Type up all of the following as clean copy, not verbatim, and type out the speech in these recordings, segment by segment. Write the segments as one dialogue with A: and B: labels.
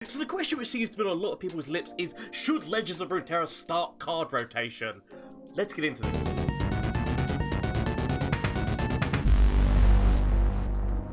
A: So the question which seems to be on a lot of people's lips is, should Legends of Runeterra start card rotation? Let's get into this.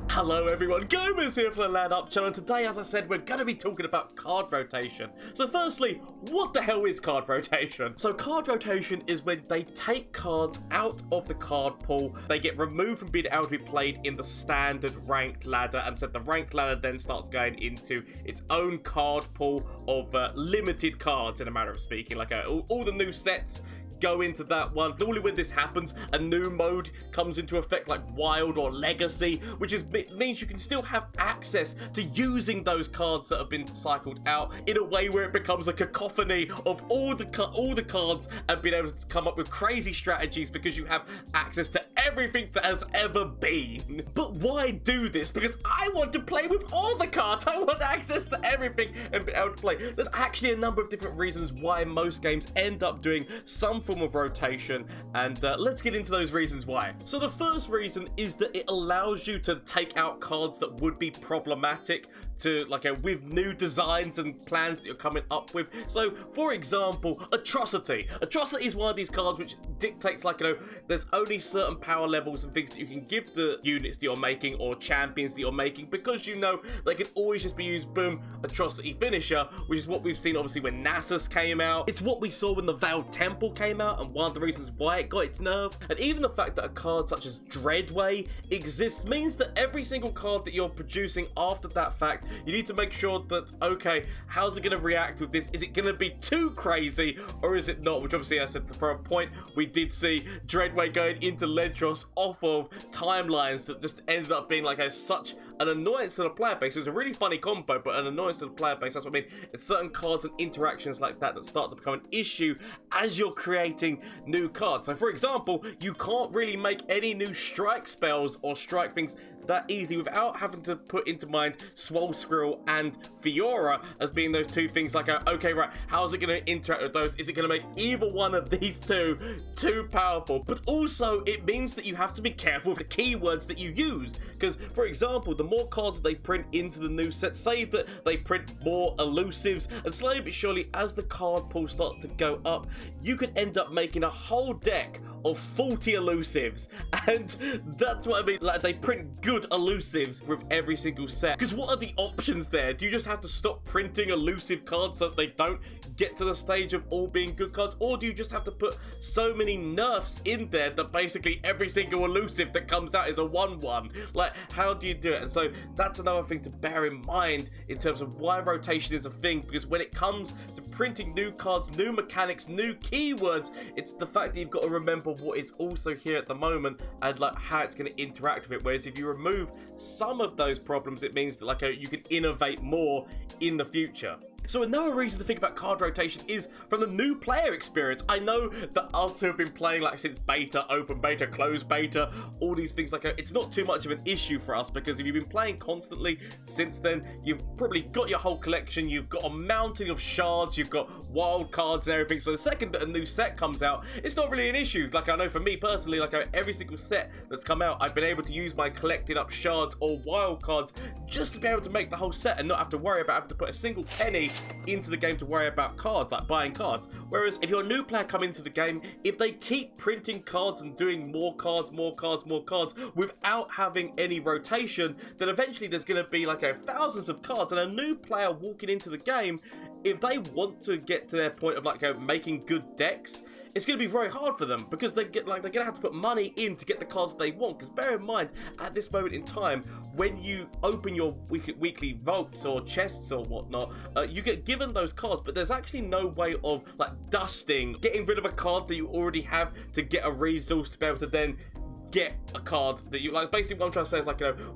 A: Hello everyone, Gomez here for the LAN channel, and today, as I said, we're going to be talking about card rotation. So firstly, what the hell is card rotation? So card rotation is when they take cards out of the card pool, they get removed from being able to be played in the standard ranked ladder, and so the ranked ladder then starts going into its own card pool of limited cards, in a manner of speaking, like all the new sets go into that one. Normally when this happens, a new mode comes into effect, like Wild or Legacy, which means you can still have access to using those cards that have been cycled out in a way where it becomes a cacophony of all the cards, and being able to come up with crazy strategies because you have access to everything that has ever been. But why do this? Because I want to play with all the cards. I want access to everything and be able to play. There's actually a number of different reasons why most games end up doing some form of rotation, and let's get into those reasons why. So the first reason is that it allows you to take out cards that would be problematic to with new designs and plans that you're coming up with. So for example, Atrocity is one of these cards which dictates there's only certain power levels and things that you can give the units that you're making or champions that you're making, because they can always just be used, boom, Atrocity finisher, which is what we've seen obviously when Nasus came out. It's what we saw when the Veiled Temple came out, and one of the reasons why it got its nerf. And even the fact that a card such as Dreadway exists means that every single card that you're producing after that fact, you need to make sure that, okay, how's it going to react with this? Is it going to be too crazy or is it not? Which obviously, I said, for a point, we did see Dreadway going into Lendros off of timelines that just ended up being such an annoyance to the player base. It was a really funny combo, but an annoyance to the player base. That's what I mean. It's certain cards and interactions like that that start to become an issue as you're creating new cards. So for example, you can't really make any new strike spells or strike things that easily without having to put into mind Swole Skrill and Fiora as being those two things okay, right, how's it going to interact with those? Is it going to make either one of these two too powerful? But also, it means that you have to be careful with the keywords that you use, because, for example, the more cards that they print into the new set, say that they print more elusives, and slowly but surely, as the card pool starts to go up, you could end up making a whole deck of 40 elusives, and that's what I mean, they print good elusives with every single set. Because what are the options there? Do you just have to stop printing elusive cards so that they don't get to the stage of all being good cards, or do you just have to put so many nerfs in there that basically every single elusive that comes out is a 1/1? How do you do it? And so that's another thing to bear in mind in terms of why rotation is a thing, because when it comes to printing new cards, new mechanics, new keywords, it's the fact that you've got to remember what is also here at the moment and how it's going to interact with it. Whereas if you remove some of those problems, it means that you can innovate more in the future. So another reason to think about card rotation is from the new player experience. I know that us who have been playing since beta, open beta, closed beta, all these things, it's not too much of an issue for us, because if you've been playing constantly since then, you've probably got your whole collection, you've got a mountain of shards, you've got wild cards and everything. So the second that a new set comes out, it's not really an issue. I know for me personally, every single set that's come out, I've been able to use my collected up shards or wild cards just to be able to make the whole set and not have to worry about having to put a single penny into the game to worry about cards, like buying cards. Whereas if you're a new player coming into the game, if they keep printing cards and doing more cards without having any rotation, then eventually there's going to be thousands of cards, and a new player walking into the game, if they want to get to their point of making good decks, it's going to be very hard for them, because they're going to have to put money in to get the cards they want. Because bear in mind, at this moment in time, when you open your weekly vaults or chests or whatnot, you get given those cards, but there's actually no way of dusting, getting rid of a card that you already have to get a resource to be able to then get a card that you basically what I'm trying to say is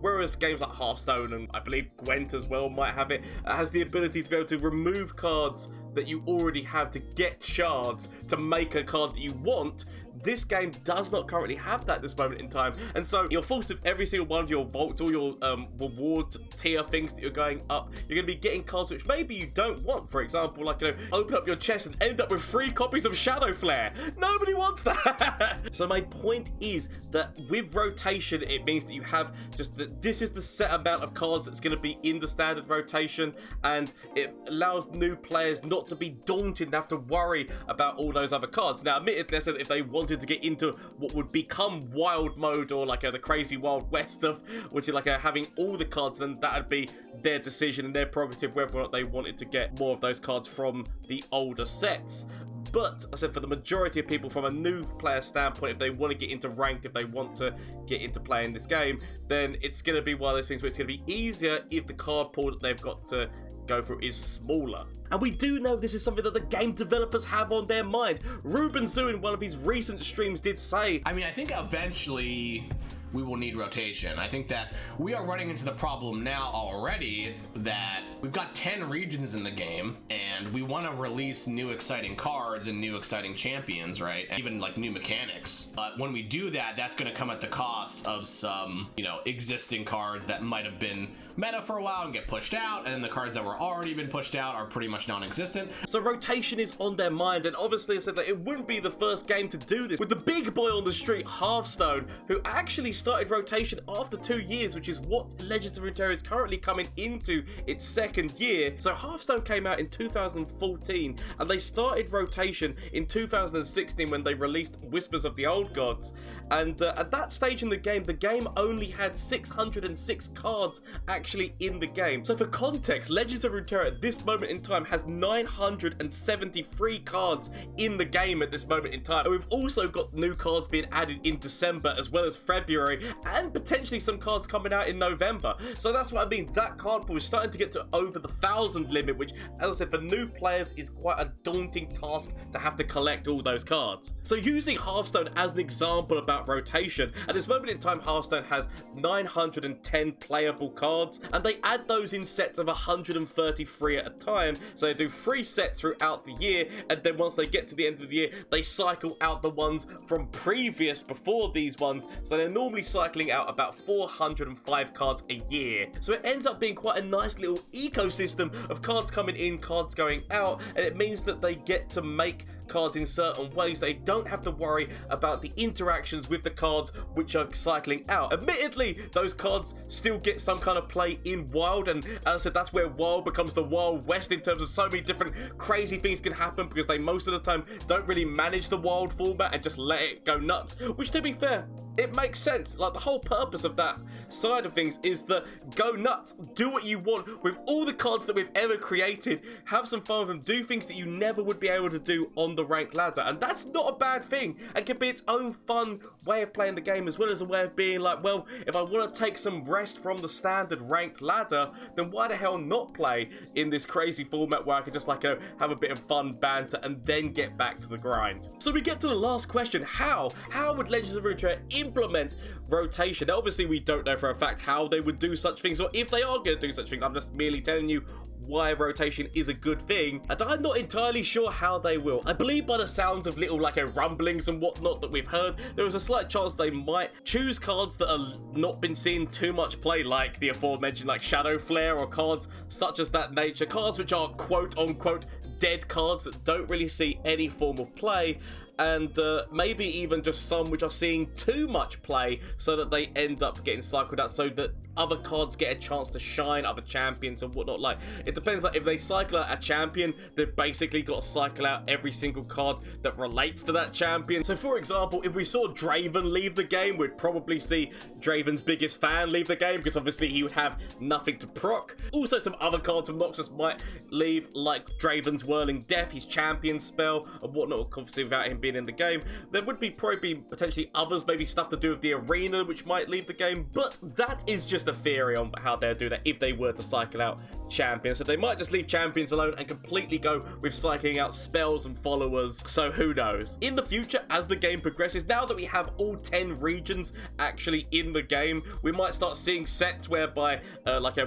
A: whereas games like Hearthstone and I believe Gwent as well might have it, has the ability to be able to remove cards that you already have to get shards to make a card that you want. This game does not currently have that at this moment in time, and so you're forced with every single one of your vaults, all your reward tier things that you're going up. You're going to be getting cards which maybe you don't want. For example, like, open up your chest and end up with 3 copies of Shadow Flare. Nobody wants that. So my point is that with rotation, it means that you have just that this is the set amount of cards that's going to be in the standard rotation, and it allows new players not to be daunted and have to worry about all those other cards. Now, admittedly, I said if they wanted to get into what would become wild mode, or like the crazy Wild West stuff, which is like having all the cards, then that would be their decision and their prerogative whether or not they wanted to get more of those cards from the older sets. But I said for the majority of people, from a new player standpoint, if they want to get into ranked, if they want to get into playing this game, then it's going to be one of those things where it's going to be easier if the card pool that they've got to go through is smaller. And we do know this is something that the game developers have on their mind. Ruben Zoo in one of his recent streams did say,
B: I mean, I think eventually we will need rotation. I think that we are running into the problem now already that we've got 10 regions in the game, and we want to release new exciting cards and new exciting champions, right? And even like new mechanics. But when we do that, that's going to come at the cost of some, existing cards that might have been meta for a while and get pushed out, and the cards that were already been pushed out are pretty much non-existent.
A: So rotation is on their mind, and obviously I said that it wouldn't be the first game to do this, with the big boy on the street, Hearthstone, who actually started rotation after 2 years, which is what Legends of Runeterra is currently coming into its 2nd year. So Hearthstone came out in 2014, and they started rotation in 2016 when they released Whispers of the Old Gods. And at that stage in the game only had 606 cards actually in the game. So for context, Legends of Runeterra at this moment in time has 973 cards in the game at this moment in time. And we've also got new cards being added in December as well as February, and potentially some cards coming out in November. So that's what I mean. That card pool is starting to get to over the 1,000 limit, which, as I said, for new players is quite a daunting task to have to collect all those cards. So using Hearthstone as an example about rotation, at this moment in time, Hearthstone has 910 playable cards, and they add those in sets of 133 at a time. So they do 3 sets throughout the year, and then once they get to the end of the year, they cycle out the ones from previous before these ones. So they're normally cycling out about 405 cards a year. So it ends up being quite a nice little ecosystem of cards coming in, cards going out, and it means that they get to make cards in certain ways. They don't have to worry about the interactions with the cards which are cycling out. Admittedly, those cards still get some kind of play in Wild, and as I said, that's where Wild becomes the Wild West in terms of so many different crazy things can happen, because they most of the time don't really manage the Wild format and just let it go nuts, which, to be fair, it makes sense. Like, the whole purpose of that side of things is the go nuts, do what you want with all the cards that we've ever created, have some fun with them, do things that you never would be able to do on the ranked ladder. And that's not a bad thing, and can be its own fun way of playing the game, as well as a way of being like, well, if I want to take some rest from the standard ranked ladder, then why the hell not play in this crazy format where I can just like have a bit of fun banter and then get back to the grind. So we get to the last question: how would Legends of Runeterra implement rotation? Now, obviously we don't know for a fact how they would do such things, or if they are going to do such things. I'm just merely telling you why rotation is a good thing, and I'm not entirely sure how they will. I believe by the sounds of little rumblings and whatnot that we've heard, there is a slight chance they might choose cards that have not been seeing too much play, like the aforementioned like Shadow Flare, or cards such as that nature, cards which are quote unquote dead cards that don't really see any form of play, and maybe even just some which are seeing too much play, so that they end up getting cycled out, so that other cards get a chance to shine, other champions and whatnot. Like, it depends. Like, if they cycle out a champion, they've basically got to cycle out every single card that relates to that champion. So for example, if we saw Draven leave the game, we'd probably see Draven's biggest fan leave the game, because obviously he would have nothing to proc. Also, some other cards from Noxus might leave, like Draven's Whirling Death, his champion spell and whatnot, obviously without him being in the game. There would be probably potentially others, maybe stuff to do with the arena, which might leave the game, but that is just a theory on how they'll do that if they were to cycle out champions. So they might just leave champions alone and completely go with cycling out spells and followers. So who knows? In the future, as the game progresses, now that we have all 10 regions actually in the game, we might start seeing sets whereby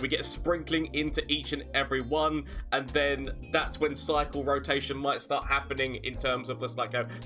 A: we get a sprinkling into each and every one, and then that's when cycle rotation might start happening in terms of just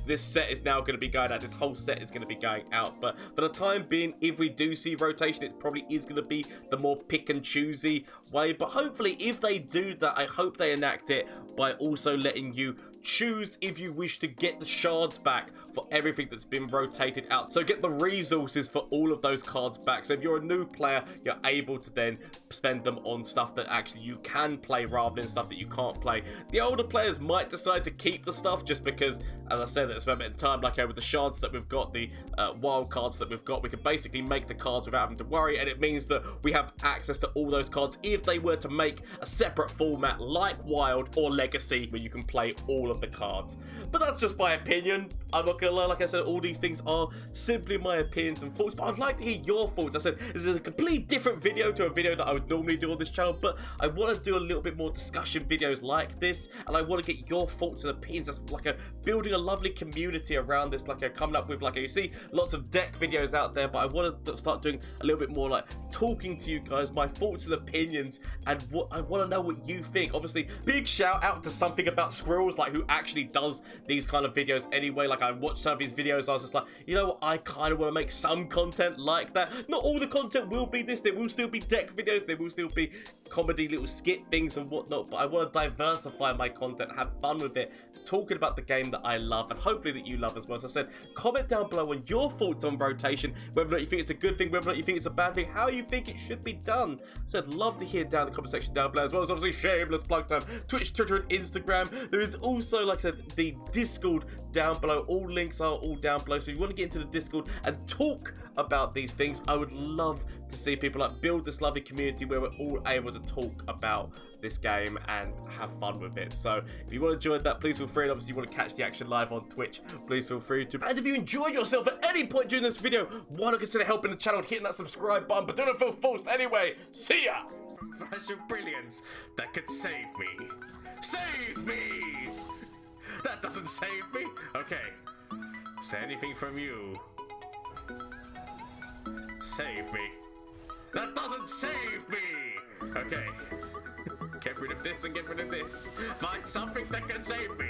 A: this set is now going to be going out, this whole set is going to be going out. But for the time being, if we do see rotation, it probably is going to be the more pick and choosy way. But hopefully, if they do that, I hope they enact it by also letting you choose if you wish to get the shards back for everything that's been rotated out. So get the resources for all of those cards back. So if you're a new player, you're able to then spend them on stuff that actually you can play rather than stuff that you can't play. The older players might decide to keep the stuff just because, as I said at this moment in time, with the shards that we've got, the wild cards that we've got, we can basically make the cards without having to worry, and it means that we have access to all those cards if they were to make a separate format like Wild or Legacy where you can play all of the cards. But that's just my opinion. I'm not gonna lie, like I said, all these things are simply my opinions and thoughts, but I'd like to hear your thoughts. I said this is a completely different video to a video that I would normally do on this channel, but I want to do a little bit more discussion videos like this, and I want to get your thoughts and opinions. That's building a lovely community around this, coming up with you see lots of deck videos out there, but I want to start doing a little bit more talking to you guys, my thoughts and opinions, and what I want to know what you think. Obviously, big shout out to Something About Squirrels, who actually does these kind of videos anyway. I watched some of his videos, I was just you know what, I kind of want to make some content like that. Not all the content will be this, there will still be deck videos, there will still be comedy little skit things and whatnot, but I want to diversify my content, have fun with it, talking about the game that I love, and hopefully that you love as well. So I said, comment down below on your thoughts on rotation, whether or not you think it's a good thing, whether or not you think it's a bad thing, how you think it should be done. So I'd love to hear down in the comment section down below, as well as obviously shameless plug time, Twitch, Twitter, and Instagram. There is also, like I said, the Discord down below. All links are all down below, so if you want to get into the Discord and talk about these things, I would love to see people build this lovely community where we're all able to talk about this game and have fun with it. So if you want to join that, please feel free, and obviously you want to catch the action live on Twitch, please feel free to. And if you enjoyed yourself at any point during this video, why not consider helping the channel and hitting that subscribe button, but don't feel forced anyway. See ya! Flash of brilliance that could save me. Save me! That doesn't save me. Okay, is there anything from you? Save me. That doesn't save me! Okay. Get rid of this and get rid of this. Find something that can save me.